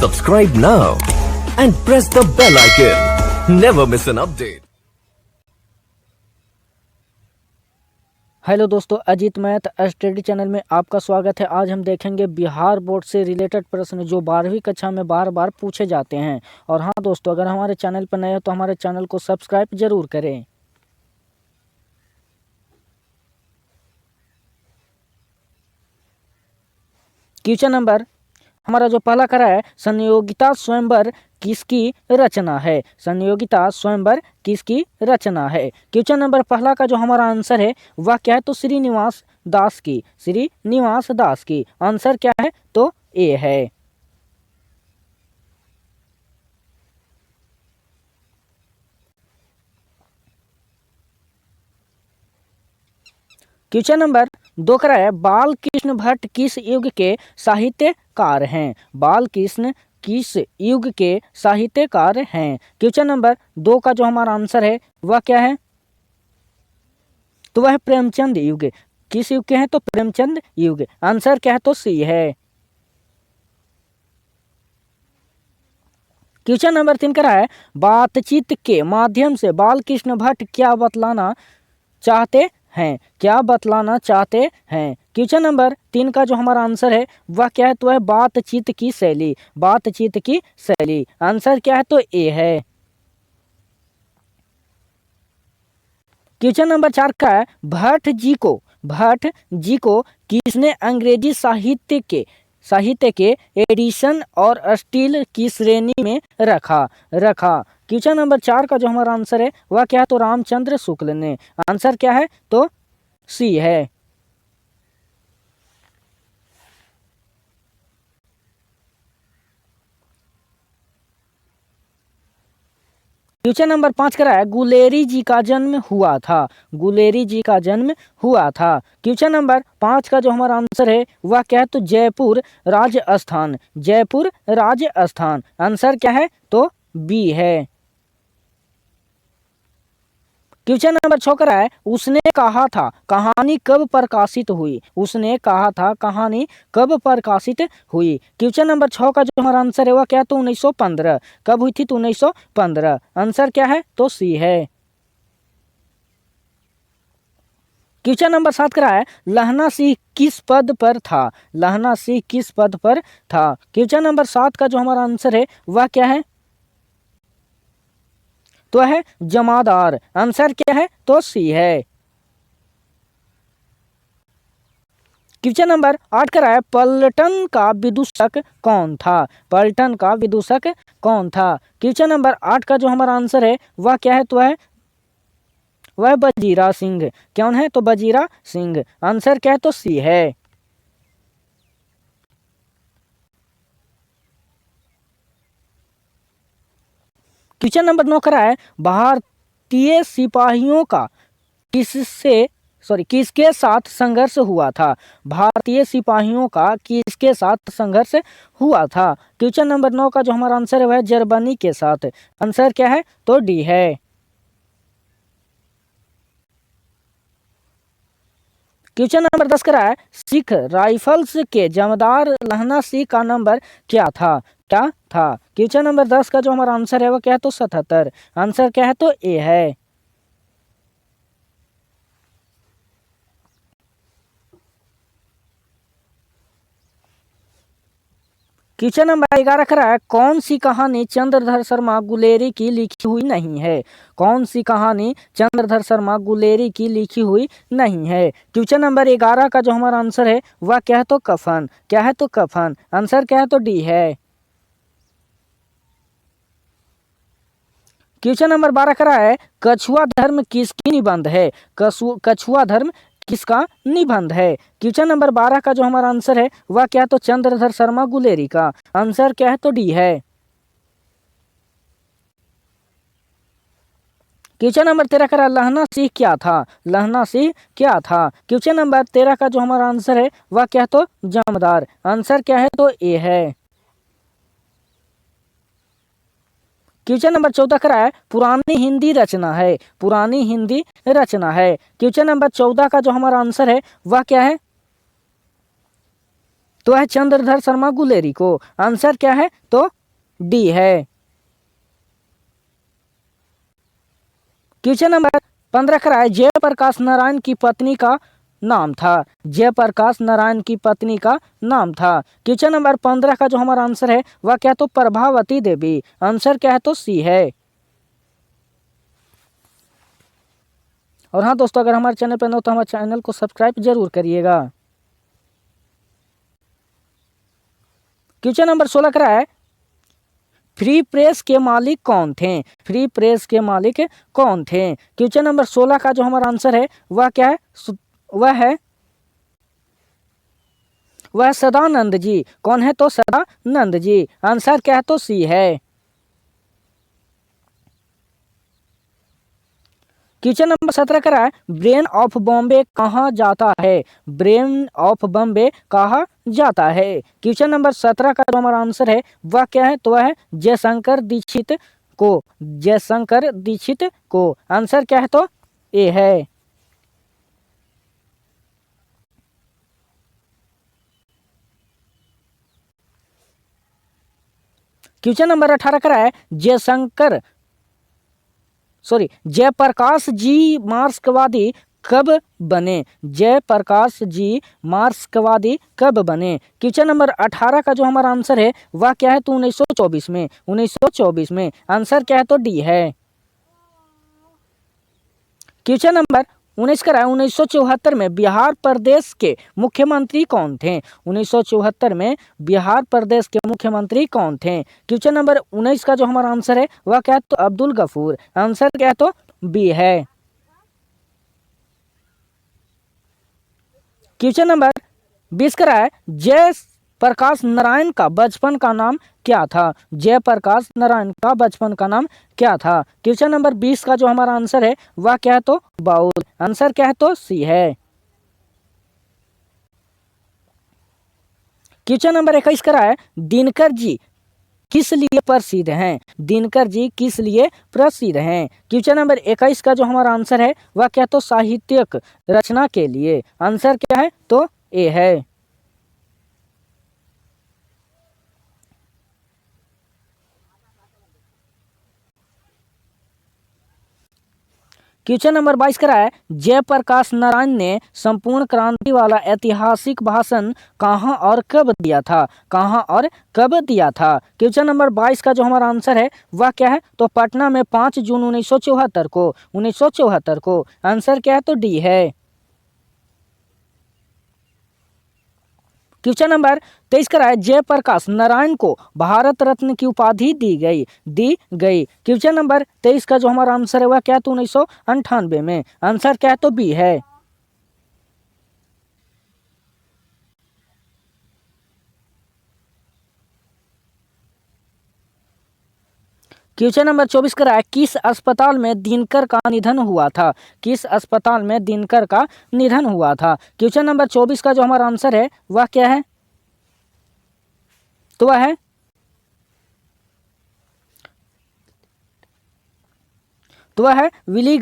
Subscribe now and press the bell icon. Never miss an update. Hello दोस्तों, Ajit math study channel में आपका स्वागत है। आज हम देखेंगे बिहार बोर्ड से रिलेटेड प्रश्न जो 12वीं कक्षा में बार बार पूछे जाते हैं। और हाँ दोस्तों, अगर हमारे चैनल पर नए हो तो हमारे चैनल को सब्सक्राइब जरूर करें। क्वेश्चन नंबर हमारा जो पहला करा है, संयोगिता स्वयंवर किसकी रचना है? संयोगिता स्वयंवर किसकी रचना है? क्वेश्चन नंबर पहला का जो हमारा आंसर है वह क्या है? तो श्रीनिवास दास की। श्रीनिवास दास की आंसर क्या है? तो ए है। क्वेश्चन नंबर 2 करा है, बाल कृष्ण भट्ट किस युग के साहित्यकार हैं? बाल कृष्ण किस युग के साहित्यकार हैं? क्वेश्चन नंबर 2 का जो हमारा आंसर है वह क्या है? तो वह प्रेमचंद युग। किस युग के हैं? तो प्रेमचंद युग। आंसर क्या है? तो सी है। क्वेश्चन नंबर 3 करा है, बातचीत के माध्यम से बाल कृष्ण भट्ट क्या बतलाना चाहते हैं? क्या बतलाना चाहते हैं? क्वेश्चन नंबर 3 का जो हमारा आंसर है वह क्या है? तो है बातचीत की शैली। बातचीत की शैली। आंसर क्या है? तो ए है। क्वेश्चन नंबर 4 का है, भट्ट जी को किसने अंग्रेजी साहित्य के एडिशन और स्टील की श्रेणी में रखा? क्वेश्चन नंबर 4 का जो हमारा आंसर है वह क्या है? तो रामचंद्र शुक्ल ने। आंसर क्या है? तो सी है। क्वेश्चन नंबर 5 करा है, गुलेरी जी का जन्म हुआ था। गुलेरी जी का जन्म हुआ था। क्वेश्चन नंबर 5 का जो हमारा आंसर है वह क्या है? तो जयपुर राजस्थान। जयपुर राजस्थान। आंसर क्या है? तो बी है। क्वेश्चन नंबर 6 करा है, उसने कहा था कहानी कब प्रकाशित हुई? उसने कहा था कहानी कब प्रकाशित हुई? क्वेश्चन नंबर 6 का जो हमारा आंसर है वह क्या है? तो 1915। कब हुई थी? तो 1915। आंसर क्या है? तो सी है। क्वेश्चन नंबर 7 करा है, लहना सिंह किस पद पर था? लहना सिंह किस पद पर था? क्वेश्चन नंबर 7 का जो हमारा आंसर है वह क्या है? तो है जमादार। आंसर क्या है? तो सी है। क्वेश्चन नंबर 8 करा है, पलटन का विदूषक कौन था? पलटन का विदूषक कौन था? क्वेश्चन नंबर 8 का जो हमारा आंसर है वह क्या है? तो है वह बजीरा सिंह। कौन है? तो बजीरा सिंह। आंसर क्या है? तो सी है। क्वेश्चन नंबर 9 करा है, भारतीय सिपाहियों का किसके साथ संघर्ष हुआ था? भारतीय सिपाहियों का किसके साथ संघर्ष हुआ था? क्वेश्चन नंबर 9 का जो हमारा आंसर है वह जर्मनी के साथ। आंसर क्या है? तो डी है। क्वेश्चन नंबर 10 करा है, सिख राइफल्स के जमादार लहना सिंह का नंबर क्या था? क्वेश्चन नंबर 10 का जो हमारा आंसर है वह क्या है? तो 77। आंसर क्या है? तो ए है। क्वेश्चन नंबर 11 करा है, कौन सी कहानी चंद्रधर शर्मा गुलेरी की लिखी हुई नहीं है? कौन सी कहानी चंद्रधर शर्मा गुलेरी की लिखी हुई नहीं है? क्वेश्चन नंबर 11 का जो हमारा आंसर है वह क्या है? तो कफन। क्या है? तो कफन। आंसर क्या है? तो डी है। क्वेश्चन नंबर 12 करा है, कछुआ धर्म किसकी निबंध है? कछुआ धर्म किसका निबंध है? क्वेश्चन नंबर 12 का जो हमारा आंसर है वह क्या है? तो चंद्रधर शर्मा गुलेरी का। आंसर क्या है? तो डी है। क्वेश्चन नंबर 13 करा, लहना सिंह क्या था? लहना सिंह क्या था? क्वेश्चन नंबर 13 का जो हमारा आंसर है वह क्या है? तो जमादार। आंसर क्या है? तो ए है। क्वेश्चन नंबर 14 करा है, पुरानी हिंदी रचना है। पुरानी हिंदी रचना है। क्वेश्चन नंबर 14 का जो हमारा आंसर है वह क्या है? तो है चंद्रधर शर्मा गुलेरी को। आंसर क्या है? तो डी है। क्वेश्चन नंबर 15 का है जयप्रकाश नारायण की पत्नी का नाम था। जयप्रकाश नारायण की पत्नी का नाम था। क्वेश्चन नंबर 15 का जो हमारा आंसर है वह क्या है तो प्रभावती देवी। आंसर क्या है तो सी है। और हाँ दोस्तों, अगर हमारे चैनल पर नए हो तो हमारे चैनल को सब्सक्राइब जरूर करिएगा। क्वेश्चन नंबर 16 का है फ्री प्रेस के मालिक कौन थे। फ्री प्रेस के मालिक कौन थे। क्वेश्चन नंबर 16 का जो हमारा आंसर है वह क्या है वह सदानंद जी। कौन है तो सदानंद जी। आंसर क्या है तो सी है। क्वेश्चन नंबर 17 का है ब्रेन ऑफ बॉम्बे कहाँ जाता है। ब्रेन ऑफ बॉम्बे कहाँ जाता है। क्वेश्चन नंबर 17 का जो हमारा आंसर है वह क्या है तो वह है जयशंकर दीक्षित को। जयशंकर दीक्षित को। आंसर क्या है तो ए है। क्वेश्चन नंबर 18 का है जयप्रकाश जी मार्क्सवादी कब बने। जयप्रकाश जी मार्क्सवादी कब बने। क्वेश्चन नंबर 18 का जो हमारा आंसर है वह क्या है तो 1924 में। 1924 में। आंसर क्या है तो डी है। क्वेश्चन नंबर 19 का है 1974 में बिहार प्रदेश के मुख्यमंत्री कौन थे। 1974 में बिहार प्रदेश के मुख्यमंत्री कौन थे। क्वेश्चन नंबर 19 का जो हमारा आंसर है वह क्या है तो अब्दुल गफूर। आंसर क्या है तो बी है। क्वेश्चन नंबर 20 का है जयप्रकाश नारायण का बचपन का नाम क्या था। जयप्रकाश नारायण का बचपन का नाम क्या था। क्वेश्चन नंबर 20 का जो हमारा आंसर है वह क्या है तो बाउल। आंसर क्या है तो सी है। क्वेश्चन नंबर 21 का है दिनकर जी किस लिए प्रसिद्ध हैं। दिनकर जी किस लिए प्रसिद्ध हैं। क्वेश्चन नंबर 21 का जो हमारा आंसर है वह क्या तो साहित्यिक रचना के लिए। आंसर क्या है तो ए है। क्वेश्चन नंबर 22 का है जयप्रकाश नारायण ने संपूर्ण क्रांति वाला ऐतिहासिक भाषण कहाँ और कब दिया था। कहाँ और कब दिया था। क्वेश्चन नंबर 22 का जो हमारा आंसर है वह क्या है तो पटना में 5 जून 1974 को। 1974 को। आंसर क्या है तो डी है। क्वेश्चन नंबर 23 का है जयप्रकाश नारायण को भारत रत्न की उपाधि दी गई। क्वेश्चन नंबर 23 का जो हमारा आंसर है वह क्या तो 1998 में। आंसर क्या है तो बी है। क्वेश्चन नंबर 24 का है किस अस्पताल में दिनकर का निधन हुआ था। किस अस्पताल में दिनकर का निधन हुआ था। क्वेश्चन नंबर 24 का जो हमारा आंसर है वह क्या है तो वह है विली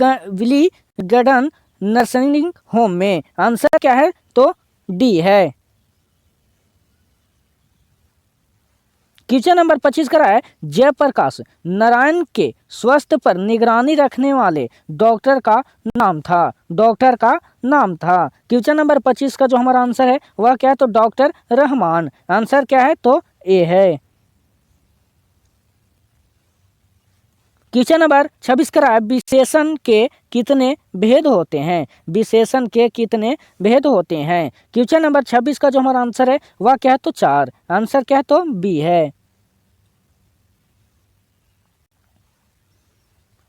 गार्डन नर्सिंग होम में। आंसर क्या है तो डी है। क्वेश्चन नंबर 25 का है जयप्रकाश नारायण के स्वास्थ्य पर निगरानी रखने वाले डॉक्टर का नाम था। डॉक्टर का नाम था। क्वेश्चन नंबर 25 का जो हमारा आंसर है वह क्या है तो डॉक्टर रहमान। आंसर क्या है तो ए है। क्वेश्चन नंबर 26 का है विशेषण के कितने भेद होते हैं। विशेषण के कितने भेद होते हैं। क्वेश्चन नंबर 26 का जो हमारा आंसर है वह क्या है तो 4। आंसर क्या है तो बी है।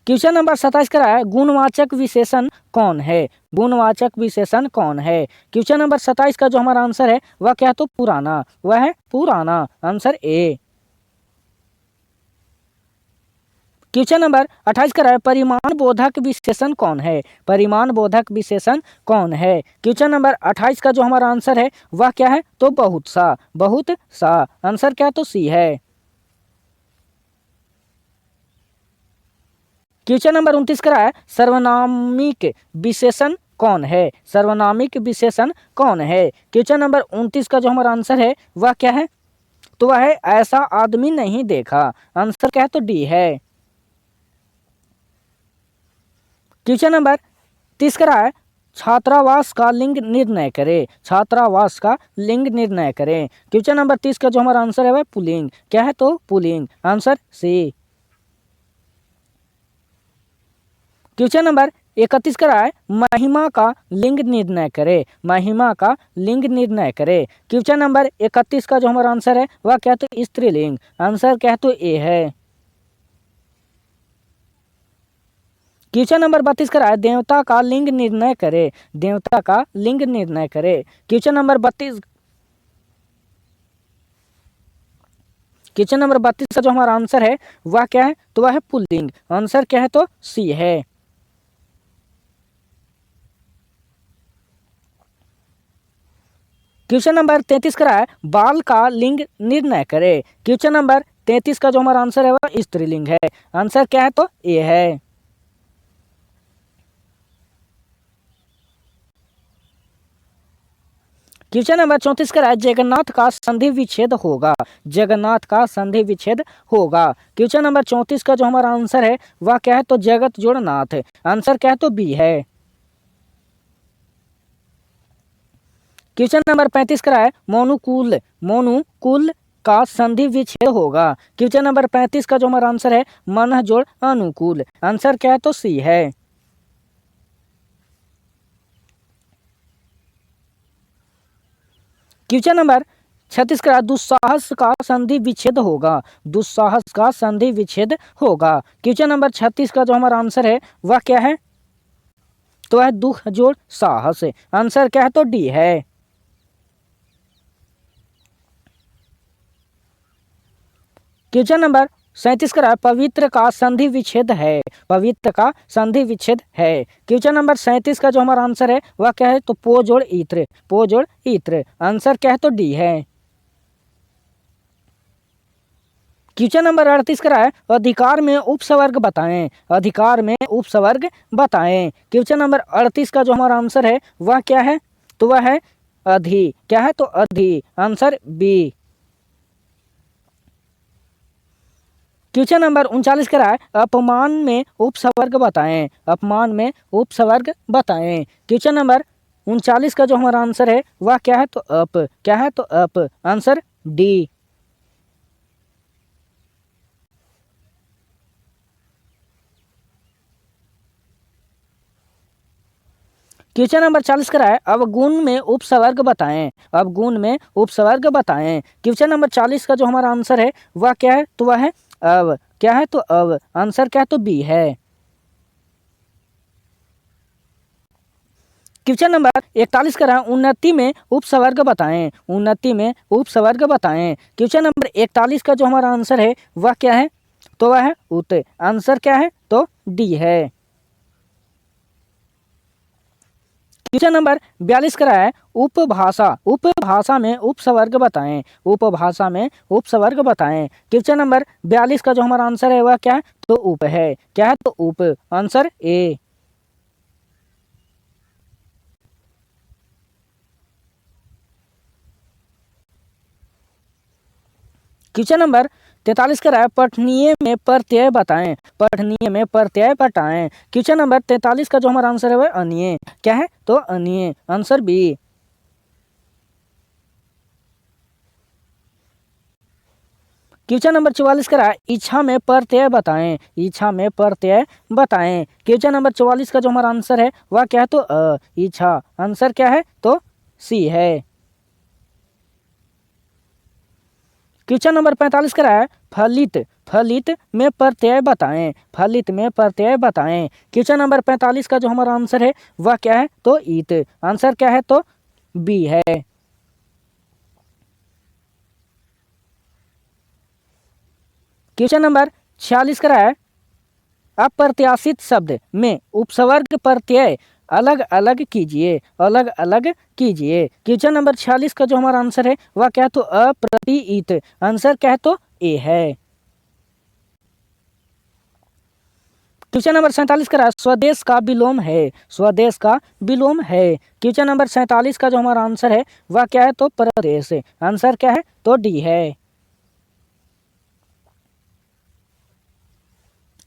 क्वेश्चन नंबर 27 का है गुणवाचक विशेषण कौन है। गुणवाचक विशेषण कौन है। क्वेश्चन नंबर 27 का जो हमारा आंसर है वह क्या है तो पुराना। वह है पुराना। Answer A. क्वेश्चन नंबर 28 का है परिमाण बोधक विशेषण कौन है। परिमाण बोधक विशेषण कौन है। क्वेश्चन नंबर 28 का जो हमारा आंसर है वह क्या है तो बहुत सा। बहुत सा। आंसर क्या है तो सी है। क्वेश्चन नंबर 29 का है सर्वनामिक विशेषण कौन है। सर्वनामिक विशेषण कौन है। क्वेश्चन नंबर 29 का जो हमारा आंसर है वह क्या है तो वह ऐसा आदमी नहीं देखा। आंसर क्या है? तो डी है। क्वेश्चन नंबर 30 है, छात्रावास का लिंग निर्णय करें। छात्रावास का लिंग निर्णय करें। क्वेश्चन नंबर 30 का जो हमारा आंसर है वह पुल्लिंग। क्या है? तो पुल्लिंग। Answer C. क्वेश्चन नंबर 31 का है, महिमा का लिंग निर्णय करें। महिमा का लिंग निर्णय करें। क्वेश्चन नंबर 31 का जो हमारा आंसर है वह क्या है? तो स्त्रीलिंग। आंसर क्या है? तो ए है। क्वेश्चन नंबर 32 का है, देवता का लिंग निर्णय करें। देवता का लिंग निर्णय करें। क्वेश्चन नंबर 32 का जो हमारा आंसर है वह क्या है? तो वह है पुल्लिंग। आंसर क्या है? तो सी है। क्वेश्चन नंबर 33 का है, बाल का लिंग निर्णय करें। क्वेश्चन नंबर 33 का जो हमारा आंसर है वह स्त्रीलिंग है। आंसर क्या है? तो ए है। क्वेश्चन नंबर 34 का है, जगन्नाथ का संधि विच्छेद होगा। जगन्नाथ का संधि विच्छेद होगा। क्वेश्चन नंबर 34 का जो हमारा आंसर है वह क्या है? तो जगत जोड़ नाथ। आंसर क्या है? तो बी है। क्वेश्चन नंबर 35 का है, मोनुकुल का संधि विच्छेद होगा। क्वेश्चन नंबर 35 का जो हमारा आंसर है मन जोड़ अनुकूल। आंसर क्या है? तो सी है। क्वेश्चन नंबर 36 का दुस्साहस का संधि विच्छेद होगा। दुस्साहस का संधि विच्छेद होगा। क्वेश्चन नंबर 36 का जो हमारा आंसर है वह क्या है? तो वह दुख जोड़ साहस। आंसर क्या है? तो डी है। क्वेश्चन नंबर 37 का पवित्र का संधि विच्छेद है। पवित्र का संधि विच्छेद है। क्वेश्चन नंबर 37 का जो हमारा आंसर है वह क्या है? तो पो जोड़ इत्र। पो जोड़ इत्र। आंसर क्या है? तो डी है। क्वेश्चन नंबर 38 का है, अधिकार में उपसर्ग बताएं। अधिकार में उपसर्ग बताएं। क्वेश्चन नंबर 38 का जो हमारा आंसर है वह क्या है? तो वह है अधि। क्या है? तो अधि। Answer B. क्वेश्चन नंबर 39 का है, अपमान में उपसर्ग बताएं। अपमान में उपसर्ग बताएं। क्वेश्चन नंबर 39 का जो हमारा आंसर है वह क्या है? तो अप। क्या है? तो up. Answer D. Question number 40 का है, अवगुण में उपसर्ग बताएं। अवगुण में उपसर्ग बताएं। क्वेश्चन नंबर 40 का जो हमारा आंसर है वह क्या है? तो वह है अव। क्या है? तो अव। आंसर क्या है? तो बी है। क्वेश्चन नंबर 41 का है, उन्नति में उपसर्ग बताएं। उन्नति में उपसर्ग बताएं। क्वेश्चन नंबर 41 का जो हमारा आंसर है वह क्या है? तो वह है उत। आंसर क्या है? तो डी है। क्वेश्चन नंबर 42 का है, उपभाषा में उपसर्ग बताएं। उपभाषा में उपसर्ग बताएं। क्वेश्चन नंबर 42 का जो हमारा आंसर है वह क्या है? तो उप है। क्या है? तो उप। Answer A. क्वेश्चन नंबर 43 का है, पठनीय में प्रत्यय बताएं। पठनीय में प्रत्यय बताएं। क्वेश्चन नंबर 43 का जो हमारा आंसर है वह अनिय। क्या है? तो अनिय। Answer B. क्वेश्चन नंबर 44 का है, इच्छा में प्रत्यय बताएं। इच्छा में प्रत्यय बताएं। क्वेश्चन नंबर 44 का जो हमारा आंसर है वह क्या है? तो इच्छा। आंसर क्या है? तो सी है। क्वेश्चन नंबर 45 का है, फलित में प्रत्यय बताएं। फलित में प्रत्यय बताएं। क्वेश्चन नंबर 45 का जो हमारा आंसर है वह क्या है? तो ईत। आंसर क्या है? तो बी है। क्वेश्चन नंबर 46 का है, अप्रत्याशित शब्द में उपसर्ग प्रत्यय अलग अलग कीजिए। अलग अलग कीजिए। क्वेश्चन नंबर 46 का जो हमारा आंसर है वह क्या है? तो अप्रतीत। आंसर क्या है? तो ए है। क्वेश्चन नंबर 47 का स्वदेश का विलोम है। स्वदेश का विलोम है। क्वेश्चन नंबर 47 का जो हमारा आंसर है वह क्या है? तो प्रदेश। आंसर क्या है? तो डी है।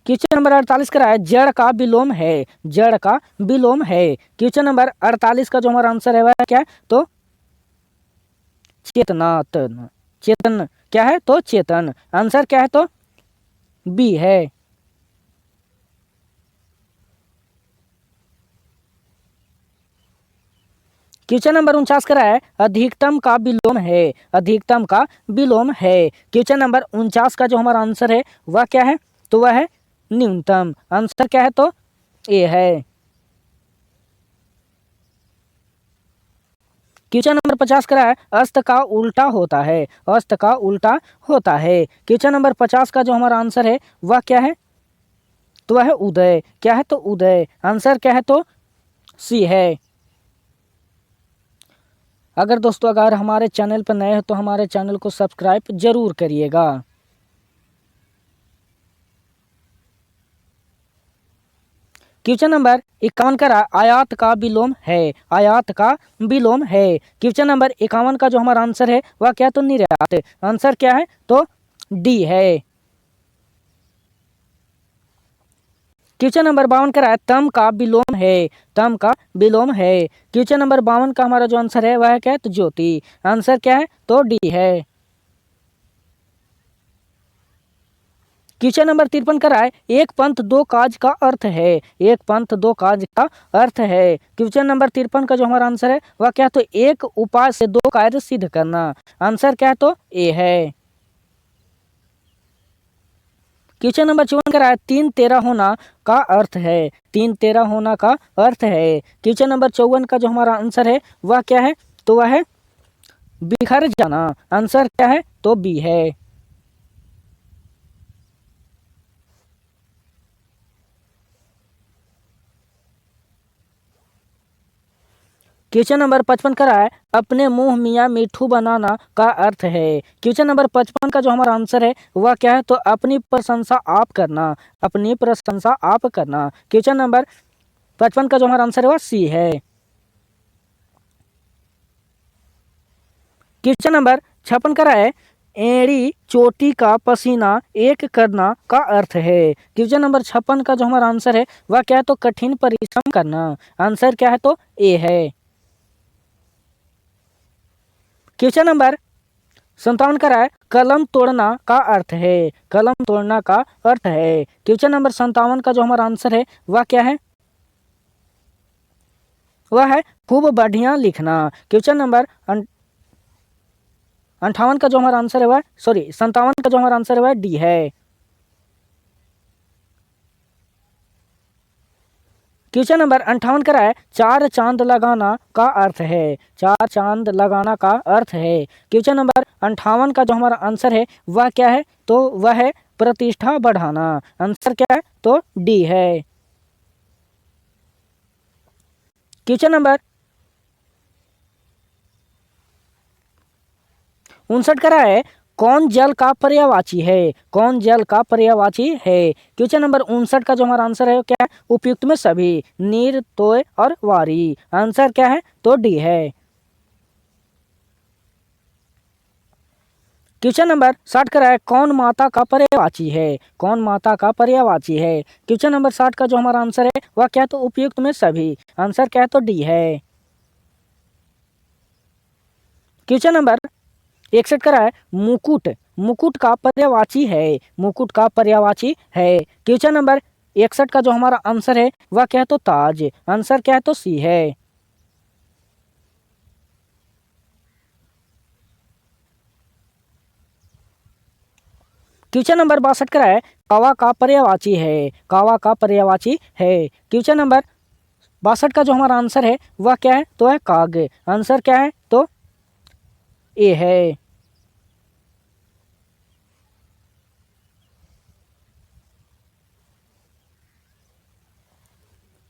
क्वेश्चन नंबर 48 करा है जड़ का विलोम है, जड़ का विलोम है। क्वेश्चन नंबर 48 का जो हमारा आंसर है वह क्या है तो चेतनातन, चेतन क्या है तो चेतन, आंसर क्या है तो बी है। क्वेश्चन नंबर 49 करा है अधिकतम का विलोम है, अधिकतम का विलोम है। क्वेश्चन नंबर 49 का जो हमारा आंसर है वह क्या है तो वह है न्यूनतम, आंसर क्या है तो ए है। क्वेश्चन नंबर 50 करा है अस्त का उल्टा होता है, अस्त का उल्टा होता है। क्वेश्चन नंबर 50 का जो हमारा आंसर है वह क्या है तो वह है उदय, क्या है तो उदय, आंसर क्या है तो सी है। अगर दोस्तों अगर हमारे चैनल पर नए हो तो हमारे चैनल को सब्सक्राइब जरूर करिएगा। क्वेश्चन नंबर 51 का आयात का विलोम है, आयात का विलोम है। क्वेश्चन नंबर 51 का जो हमारा आंसर है वह क्या तो निर्यात, आंसर क्या है तो डी है। क्वेश्चन नंबर 52 का तम का विलोम है, तम का विलोम है। क्वेश्चन नंबर 52 का हमारा जो आंसर है वह है क्या है तो ज्योति, आंसर क्या है तो डी है। क्वेश्चन नंबर 53 का एक पंथ दो काज का अर्थ है, एक पंथ दो काज का अर्थ है। क्वेश्चन नंबर 53 का जो हमारा आंसर है वह क्या है तो एक उपाय से दो कार्य सिद्ध करना, आंसर क्या है तो ए है। क्वेश्चन नंबर 54 का तीन तेरा होना का अर्थ है, तीन तेरा होना का अर्थ है। क्वेश्चन नंबर 54 का जो हमारा आंसर है वह क्या है तो वह है बिखर जाना, आंसर क्या है तो बी है। क्वेश्चन नंबर 55 का अपने मुंह मियाँ मिठू बनाना का अर्थ है। क्वेश्चन नंबर 55 का जो हमारा आंसर है वह क्या है तो अपनी प्रशंसा आप करना, अपनी प्रशंसा आप करना। क्वेश्चन नंबर 55 का जो हमारा आंसर है वह सी है। क्वेश्चन नंबर 56 का एड़ी चोटी का पसीना एक करना का अर्थ है। क्वेश्चन नंबर 56 का जो हमारा आंसर है वह क्या है तो कठिन परिश्रम करना, आंसर क्या है तो ए है। क्वेश्चन नंबर 57 का कलम तोड़ना का अर्थ है, कलम तोड़ना का अर्थ है। क्वेश्चन नंबर 57 का जो हमारा आंसर है वह क्या है वह है खूब बढ़िया लिखना। क्वेश्चन नंबर 58 का जो हमारा आंसर है वह 57 का जो हमारा आंसर है वह डी है। क्वेश्चन नंबर 58 का चार चांद लगाना का अर्थ है, चार चांद लगाना का अर्थ है। क्वेश्चन नंबर 58 का जो हमारा आंसर है वह क्या है तो वह है प्रतिष्ठा बढ़ाना, आंसर क्या है तो डी है। क्वेश्चन नंबर 59 का कौन जल का पर्यायवाची है, कौन जल का पर्यायवाची है। क्वेश्चन नंबर 59 का जो हमारा आंसर है क्या है उपयुक्त में सभी, नीर, तोय और वारी, आंसर क्या है तो डी है। क्वेश्चन नंबर 60 का कौन माता का पर्यायवाची है, कौन माता का पर्यायवाची है। क्वेश्चन नंबर 60 का जो हमारा आंसर है वह क्या है तो उपयुक्त में सभी, आंसर क्या है तो डी है। क्वेश्चन नंबर 61 का मुकुट, मुकुट का पर्यायवाची है, मुकुट का पर्यायवाची है। क्वेश्चन नंबर 61 का जो हमारा आंसर है वह क्या है तो ताज, आंसर क्या है तो सी है। क्वेश्चन नंबर 62 का कावा का पर्यायवाची है, कावा का पर्यायवाची है। क्वेश्चन नंबर 62 का जो हमारा आंसर है वह क्या है तो है काग, आंसर क्या है तो ए है।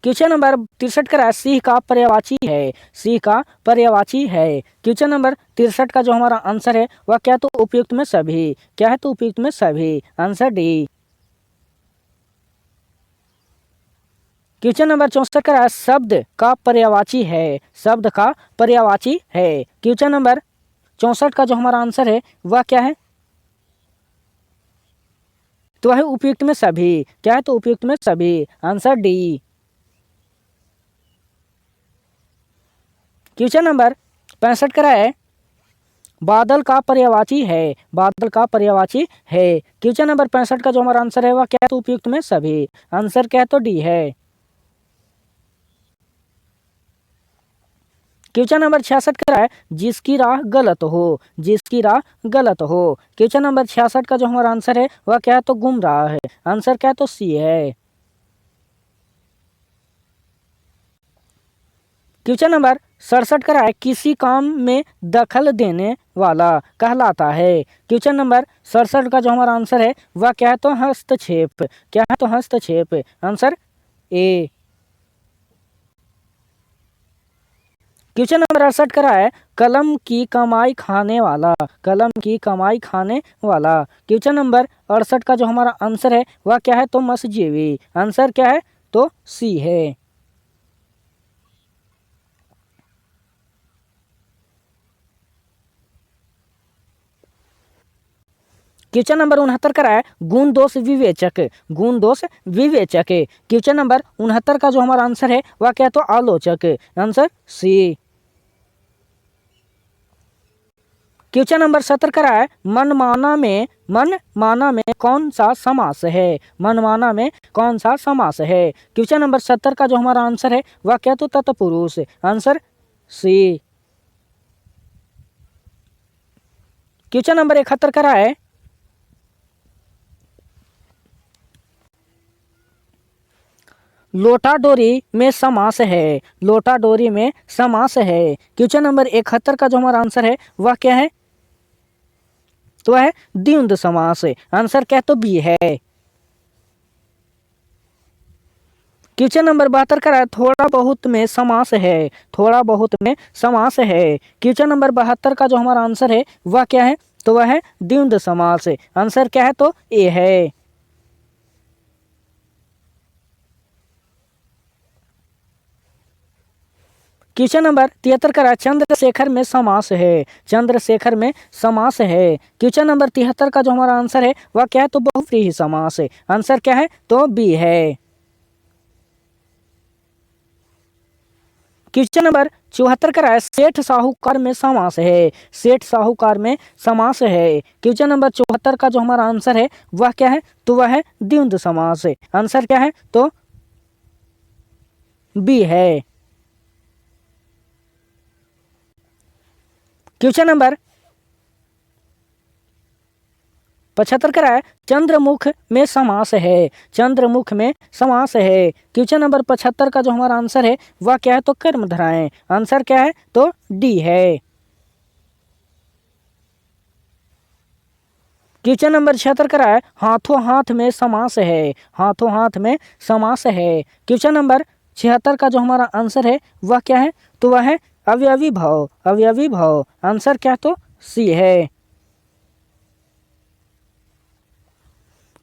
क्वेश्चन नंबर 63 का सिंह का पर्यायवाची है, सिंह का पर्यायवाची है। क्वेश्चन नंबर 63 का जो हमारा आंसर है वह क्या तो उपयुक्त में सभी, क्या है तो उपयुक्त में सभी, आंसर डी। क्वेश्चन नंबर 64 का शब्द का पर्यायवाची है, शब्द का पर्यायवाची है। क्वेश्चन नंबर 64 का जो हमारा आंसर है वह क्या है तो वह उपयुक्त में सभी, क्या है तो उपयुक्त में सभी, आंसर डी। क्वेश्चन नंबर 65 का है बादल का पर्यायवाची है, बादल का पर्यायवाची है। क्वेश्चन नंबर 65 का जो हमारा आंसर है वह क्या है तो उपयुक्त में सभी, आंसर क्या है तो डी है। क्वेश्चन नंबर 66 का है जिसकी राह गलत हो, जिसकी राह गलत हो। क्वेश्चन नंबर 66 का जो हमारा आंसर है वह क्या है तो गुमराह है, आंसर क्या है तो सी है। क्वेश्चन नंबर 67 का है किसी काम में दखल देने वाला कहलाता है। क्वेश्चन नंबर 67 का जो हमारा आंसर है वह क्या है तो हस्तक्षेप, क्या है तो हस्तक्षेप, आंसर ए। क्वेश्चन नंबर 68 का है कलम की कमाई खाने वाला, कलम की कमाई खाने वाला। क्वेश्चन नंबर 68 का जो हमारा आंसर है वह क्या है तो मत्स्यजीवी, आंसर क्या है तो सी है। क्वेश्चन नंबर 69 का है गुण दोष विवेचक, गुण दोष विवेचक। क्वेश्चन नंबर 69 का जो हमारा आंसर है वह क्या है तो आलोचक, आंसर सी। क्वेश्चन नंबर 70 का है मनमाना में कौन सा समास है, मनमाना में कौन सा समास है। क्वेश्चन नंबर 70 का जो हमारा आंसर है वह क्या तो तत्पुरुष, आंसर सी। क्वेश्चन नंबर 71 का है लोटा डोरी में समास है, लोटा डोरी में समास है। क्वेश्चन नंबर 71 का जो हमारा आंसर है वह क्या है तो वह है द्वंद समास, आंसर क्या तो बी है। क्वेश्चन नंबर 72 का है थोड़ा बहुत में समास है, थोड़ा बहुत में समास है। क्वेश्चन नंबर 72 का जो हमारा आंसर है वह क्या है तो वह है द्वंद समास, आंसर क्या है तो ए है। क्वेश्चन नंबर 73 का चंद्रशेखर में समास है, चंद्रशेखर में समास है। क्वेश्चन नंबर 73 का जो हमारा आंसर है वह क्या है तो बहुव्रीहि समास, आंसर क्या है तो बी है। क्वेश्चन नंबर 74 का सेठ साहूकार में समास है, सेठ साहूकार में समास है। क्वेश्चन नंबर 74 का जो हमारा आंसर है वह क्या है तो वह है द्वंद समास, आंसर क्या है तो बी है। क्वेश्चन नंबर 75 का है चंद्रमुख में समास है, चंद्रमुख में समास है। क्वेश्चन नंबर 75 का जो हमारा आंसर है वह क्या है तो कर्मधारय, आंसर क्या है तो डी है। क्वेश्चन नंबर 76 का है हाथों हाथ में समास है, हाथों हाथ में समास है। क्वेश्चन नंबर 76 का जो हमारा आंसर है वह क्या है तो वह है अवयवी भाव, अवयवी भाव, आंसर क्या तो सी है।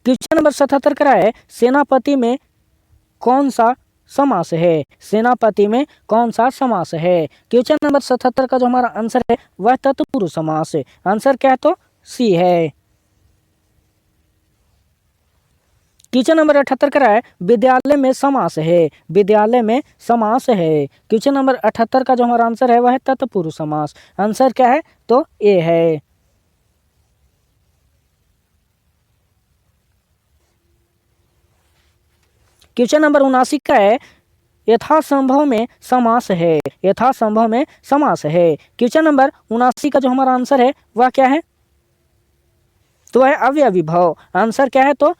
क्वेश्चन नंबर 77 का है सेनापति में कौन सा समास है, सेनापति में कौन सा समास है। क्वेश्चन नंबर 77 का जो हमारा आंसर है वह तत्पुरुष समास, आंसर क्या है तो सी है। क्वेश्चन नंबर 78 का है विद्यालय में समास है, विद्यालय में समास है। क्वेश्चन नंबर 78 का जो हमारा आंसर है वह है तत्पुरुष समास, आंसर क्या है तो ए है। क्वेश्चन नंबर 79 का है यथासंभव में समास है, यथासंभव में समास है। क्वेश्चन नंबर 79 का जो हमारा आंसर है वह क्या है तो वह अवयवी भाव, आंसर क्या है तो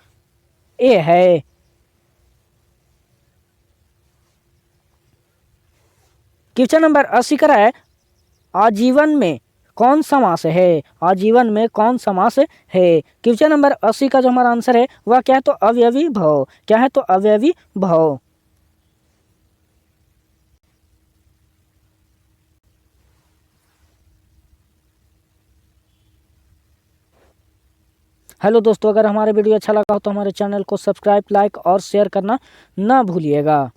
ए है। क्वेश्चन नंबर 80 का है आजीवन में कौन समास है, आजीवन में कौन समास है। क्वेश्चन नंबर 80 का जो हमारा आंसर है वह क्या है तो अवयवी भाव, क्या है तो अवयवी भाव। हेलो दोस्तों, अगर हमारे वीडियो अच्छा लगा हो तो हमारे चैनल को सब्सक्राइब, लाइक और शेयर करना ना भूलिएगा।